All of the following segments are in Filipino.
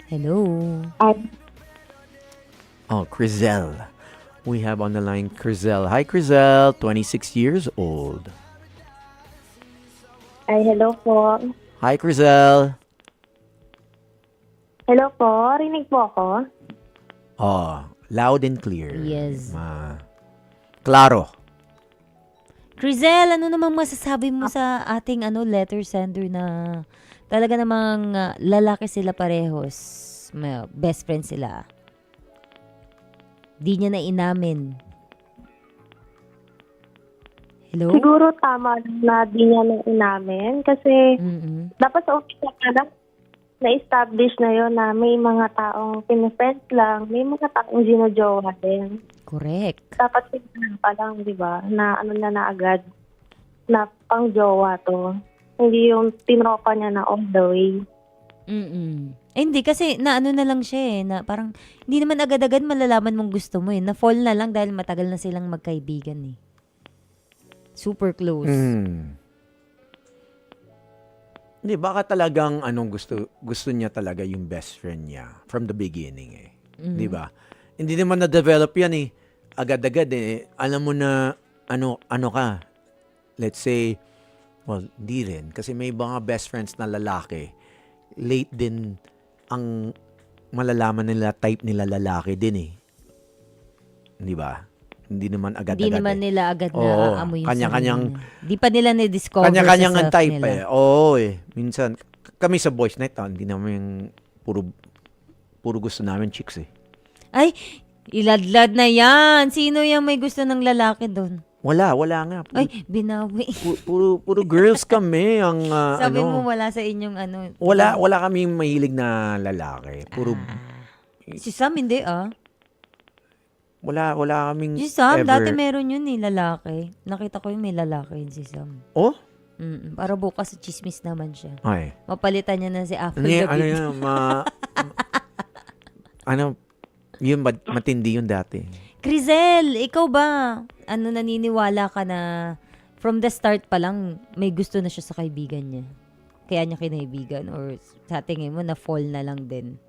Hello. Ay, Oh, Crizel. We have on the line Crizel. Hi, Crizel. 26 years old. hello po. Hi, Crizel. Hello po, rinig po ako. Oh, loud and clear. Yes. Claro. Crizel, ano namang masasabi mo sa ating letter sender na talaga namang lalaki sila parehos. Best friend sila. Di niya na inamin. Hello? Siguro tama na di niya na inamin kasi Mm-mm. dapat sa umpisa pa lang na-establish na yon na may mga taong pinifriends lang, may mga taong ginojowa din. Correct. Dapat siguro pa lang, di ba, na ano na agad na pang-jowa to. Hindi yung tinropa niya na all the way. Mm-mm. Hindi, kasi na lang siya na parang hindi naman agad-agad malalaman mong gusto mo Na-fall na lang dahil matagal na silang magkaibigan Super close. Hindi, baka talagang gusto niya talaga yung best friend niya from the beginning Di ba? Hindi naman na-develop yan agad-agad Alam mo na ano ka. Let's say, well, hindi rin. Kasi may mga best friends na lalaki. Late din ang malalaman nila, type nila lalaki din Di ba? Hindi naman agad-agad Hindi naman nila agad na Oo, aamoy yung kanya-kanyang- sarili niya. Di pa nila na-discover Kanya-kanyang sa ang self type nila. Oo Minsan, kami sa boys night, hindi naman yung puro gusto namin chicks Ay, iladlad na yan. Sino yung may gusto ng lalaki doon? Wala nga. Ay, binawi. Puro girls kami ang Sabi mo wala sa inyong Wala kaming mahilig na lalaki. Puro Si Sam hindi wala kaming Si Sam, ever. dati meron yun lalaki. Nakita ko yung may lalaki yun si Sam. Oh? Para bukas chismis naman siya. Ay. Mapalitan niya na si Apple Ano yun, yun matindi yun dati. Crizel, ikaw ba? Naniniwala ka na from the start pa lang may gusto na siya sa kaibigan niya? Kaya niya kinaibigan? Or sa tingin mo na fall na lang din?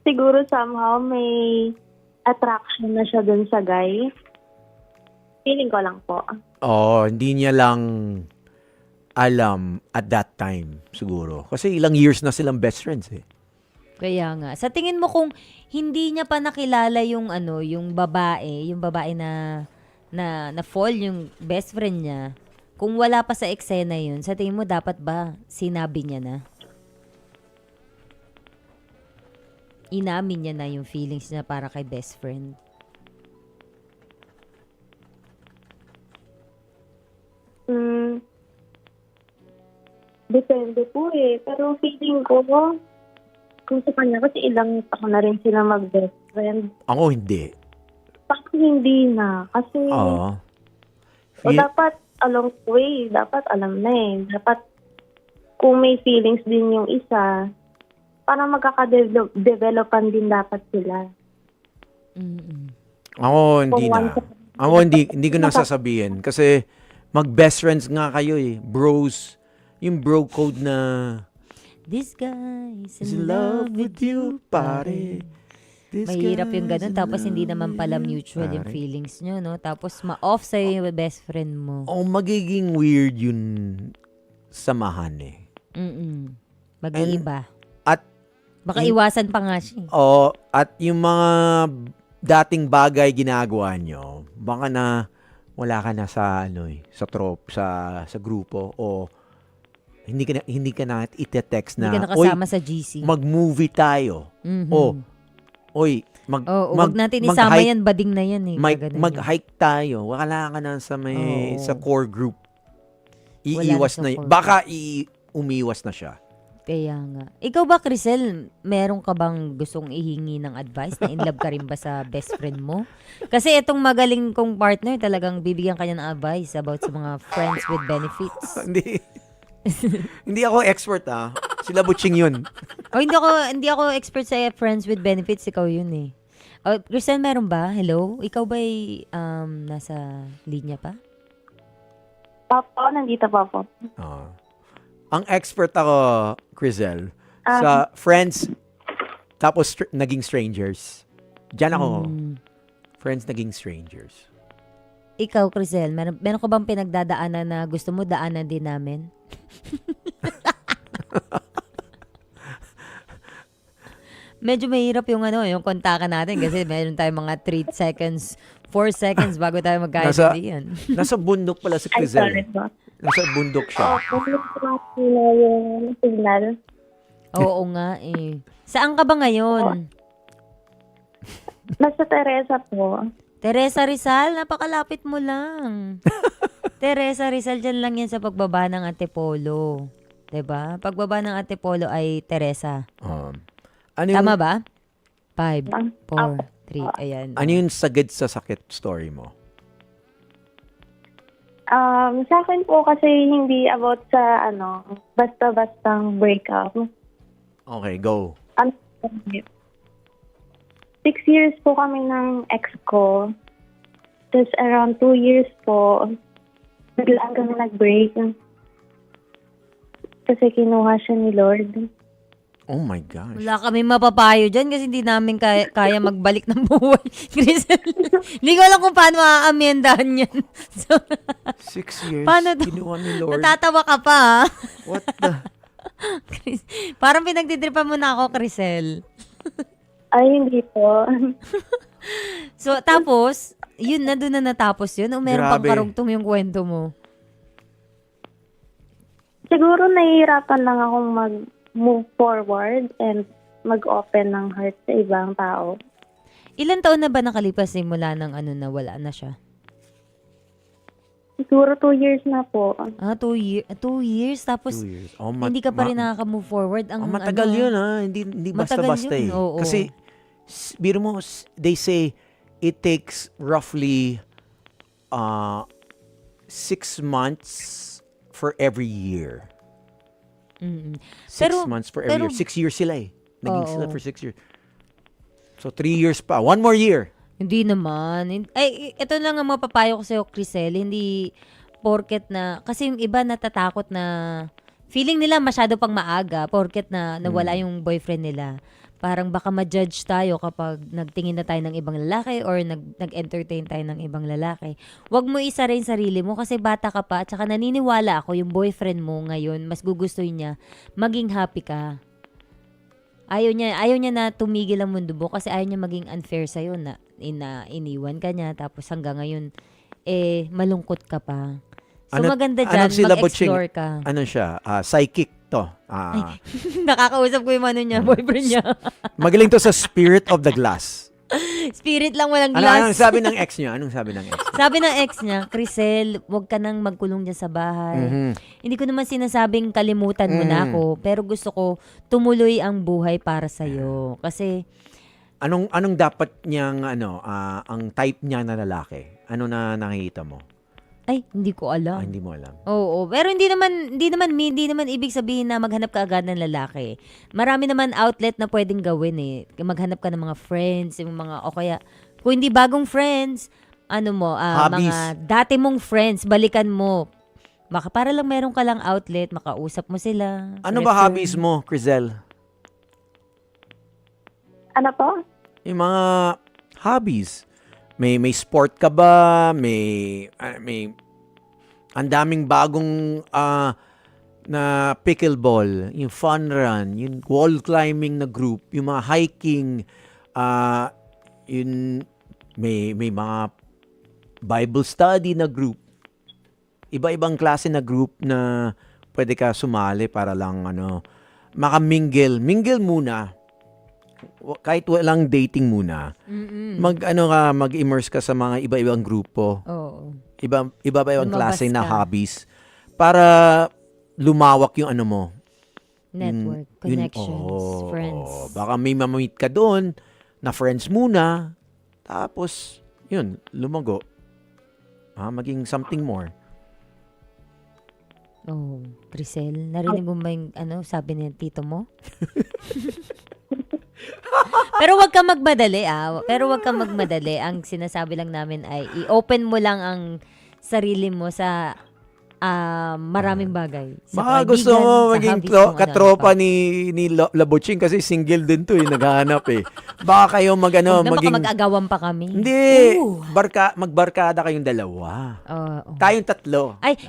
Siguro somehow may attraction na siya dun sa guy. Feeling ko lang po. Hindi niya lang alam at that time siguro. Kasi ilang years na silang best friends Kaya nga. Sa tingin mo kung hindi niya pa nakilala yung yung babae na fall yung best friend niya, kung wala pa sa eksena yun, sa tingin mo dapat ba sinabi niya na? Inamin niya na yung feelings niya para kay best friend? Depende po Pero feeling ko, kung sa kanya, kasi ilang taon na rin sila mag-best friend. Ako hindi. Bakit hindi na? Kasi, Oo. dapat along the way, dapat alam na Dapat, kung may feelings din yung isa, para magkaka-developan din dapat sila. Ako hindi Kung na. Ako hindi ko nasasabihin kasi mag-best friends nga kayo Bros. Yung bro code na This guy is is in love with you, pare. This Mahirap yung guy's ganun. in Tapos hindi love naman with pala you, mutual yung pare. feelings nyo, no? Tapos ma-off sa'yo yung best friend mo. Magiging weird yun samahan Mag-iiba. At Baka iwasan pa nga siya. at yung mga dating bagay ginagawa nyo, baka na wala ka na sa sa sa grupo o hindi ka na ite-text Hindi ka na nakasama sa GC. mag-movie tayo. Oy, Huwag natin isama yan. Bading na yan Ganun mag-hike tayo. Wala ka na sa core group. Wala Iiwas na sa na, core baka umiwas na siya. Kaya nga. Ikaw ba, Crisel, meron ka bang gustong ihingi ng advice? Na in love ka rin ba sa best friend mo? Kasi itong magaling kong partner, talagang bibigyan kanya ng advice about sa mga friends with benefits. Hindi ako expert Sila butching yun. Hindi ako expert sa friends with benefits. Ikaw yun Crisel, meron ba? Hello? Ikaw ba nasa linya pa? Opo, nandito pa po. Ang expert ako, Crizel, Sa friends, tapos naging strangers. Diyan ako. Friends naging strangers. Ikaw, Crisel, meron ka bang pinagdadaanan na gusto mo daanan din namin? Medyo mahirap yung yung kontakan natin kasi meron tayong mga 3 seconds, 4 seconds bago tayo magkaintindihan. Nasa bundok pala si Ay, sorry Crizel. po. Nasa bundok siya. Yung signal. Oo nga eh. Saan ka ba ngayon? Basta Teresa po. Teresa Rizal, napakalapit mo lang. Teresa Rizal, dyan lang yan sa pagbaba ng Antipolo. 'Di ba? Pagbaba ng Antipolo ay Teresa. Ano yung, Tama ba? 5, 4, 3, ayan. ano yung sagad sa sakit story mo? Sa akin po kasi hindi about sa basta-bastang breakup. Okay, go. 6 years po kami ng ex ko. Tapos around 2 years po, biglaan kami nag-break. Kasi kinuha siya ni Lord. Oh my gosh. Wala kami mapapayo dyan kasi hindi namin kaya magbalik ng buhay. Crisel, hindi ko alam kung paano aaamendahan yan. So, 6 years, Paano to? kinuha ni Lord. natatawa ka pa, ha? What the? Parang pinagtitripan mo na ako, Crisel. Ay, hindi po. So, tapos, yun, nandun na natapos yun? O meron pang Grabe. karugtong yung kwento mo? Siguro nahihirapan lang akong mag-move forward and mag-open ng heart sa ibang tao. Ilan taon na ba nakalipas simula ng nawala na siya? Siguro 2 years na po. 2 years? Tapos, 2 years. Oh, hindi ka pa rin nakaka-move forward. Ang matagal yun, ha? Hindi Matagal basta-basta yun, eh. oo. Kasi, biro mo, they say, it takes roughly 6 months for every year. Mm-mm. 6 months for every pero- year. 6 years sila eh. Naging Oo. sila for 6 years. So, 3 years pa. 1 more year. Hindi naman. Ay, ito lang ang mapapayo ko sa'yo, Crisel. Hindi porket na, kasi yung iba natatakot na, feeling nila masyado pang maaga, porket na nawala yung boyfriend nila. Parang baka ma-judge tayo kapag nagtingin na tayo ng ibang lalaki or nag-entertain tayo ng ibang lalaki. Huwag mo isa rin sarili mo kasi bata ka pa at saka naniniwala ako yung boyfriend mo ngayon, mas gugustuhin niya, maging happy ka. Ayaw niya na tumigil ang mundo mo kasi ayaw niya maging unfair sa'yo na iniwan ka niya tapos hanggang ngayon, malungkot ka pa. So maganda dyan, sila, mag-explore Butching? ka. Ano siya? Psychic to. Nakakausap ko yung boyfriend niya. Magaling to sa spirit of the glass. Spirit lang, walang Anong glass. sabi ng ex niya? Anong sabi ng ex? Sabi ng ex niya, Crisel, huwag ka nang magkulong dyan sa bahay. Mhm. Hindi ko naman sinasabing kalimutan mo na ako, pero gusto ko tumuloy ang buhay para sa'yo. Kasi, Anong dapat niyang ang type niya na lalaki? Ano na nakikita mo? ay, hindi ko alam. Hindi mo alam. Oo, pero hindi naman ibig sabihin na maghanap ka agad ng lalaki. Marami naman outlet na pwedeng gawin eh. Maghanap ka ng mga friends, yung mga o kaya kung hindi bagong friends, Hobbies. mga dati mong friends, balikan mo. Para lang meron ka lang outlet, makausap mo sila. Ano ba hobbies mo, Crizel? Ano po? Yung mga hobbies. May sport ka ba? May ang daming bagong na pickleball, yung fun run, yung wall climbing na group, yung mga hiking, yun may mga Bible study na group. Iba-ibang klase na group na pwede ka sumali para lang makamingle. Mingle muna. Kahit walang dating muna. Mag-immerse ka sa mga iba-ibang grupo. Oo. Iba-ibang Lumabas klase na ka. hobbies para lumawak yung mo. Network, connections, friends. Baka may mamamit ka doon na friends muna. Tapos, yun, lumago. Maging something more. Oh, Crisel, narinig mo ba yung sabi ni tito mo? Pero wag kang magmadali Ang sinasabi lang namin ay i-open mo lang ang sarili mo sa maraming bagay. Sa Baka gusto kaibigan, mo sa maging hobbies, kung katropa ano-ano ni Labuching kasi single din to naghahanap eh. Baka kayo pa. Huwag na baka maging... mag-agawan pa kami. Hindi. Magbarkada kayong dalawa. Oo. Tayong tatlo. Ay,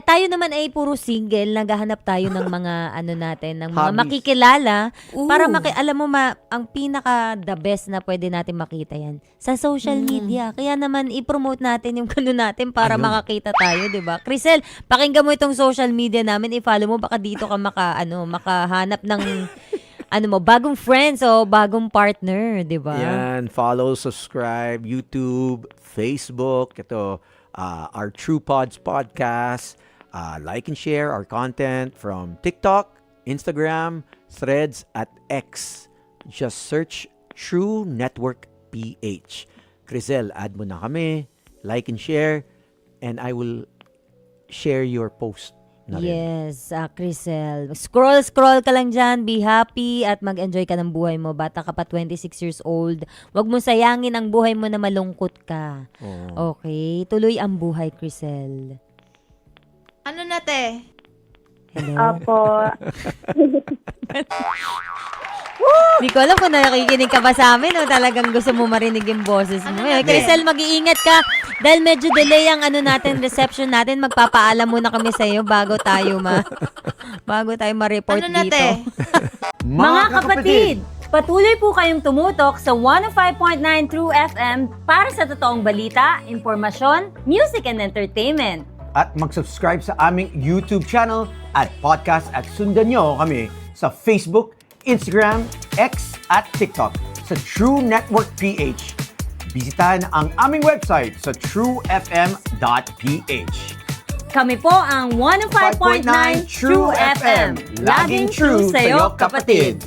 tayo naman ay puro single, naghahanap tayo ng mga ano natin, ng mga Hobbies. makikilala para alam mo ang pinaka the best na pwede natin makita yan sa social media. Kaya naman i-promote natin yung kano natin para Ayun. makakita tayo, 'di ba? Crisel, pakinggan mo itong social media namin, i-follow mo baka dito ka makahanap ng bagong friends o bagong partner, 'di ba? Yan. Follow, subscribe, YouTube, Facebook. Ito, our True Pods podcast. Like and share our content from TikTok, Instagram, Threads, at X. Just search True Network PH. Crisel, add mo na kami. Like and share. And I will share your post na rin. Yes, Crisel. Scroll ka lang dyan, be happy at mag-enjoy ka ng buhay mo. Bata ka pa, 26 years old. Huwag mo sayangin ang buhay mo na malungkot ka. Oo. Okay? Tuloy ang buhay, Crisel. Ano na, te? Hello? Apo. Hindi ko alam kung nakikinig ka ba sa amin o talagang gusto mo marinig yung boses mo. Ano na, Crisel, mag-iingat ka dahil medyo delay ang reception natin. Magpapaalam muna kami sa iyo bago tayo ma-report Ano na, dito. te? Mga kapatid, patuloy po kayong tumutok sa 105.9 True FM para sa totoong balita, impormasyon, music and entertainment. At mag-subscribe sa aming YouTube channel at podcast at sundan nyo kami sa Facebook, Instagram, X at TikTok sa True Network PH. Bisitahan ang aming website sa truefm.ph. Kami po ang 105.9 True FM. Laging true sa'yo, kapatid.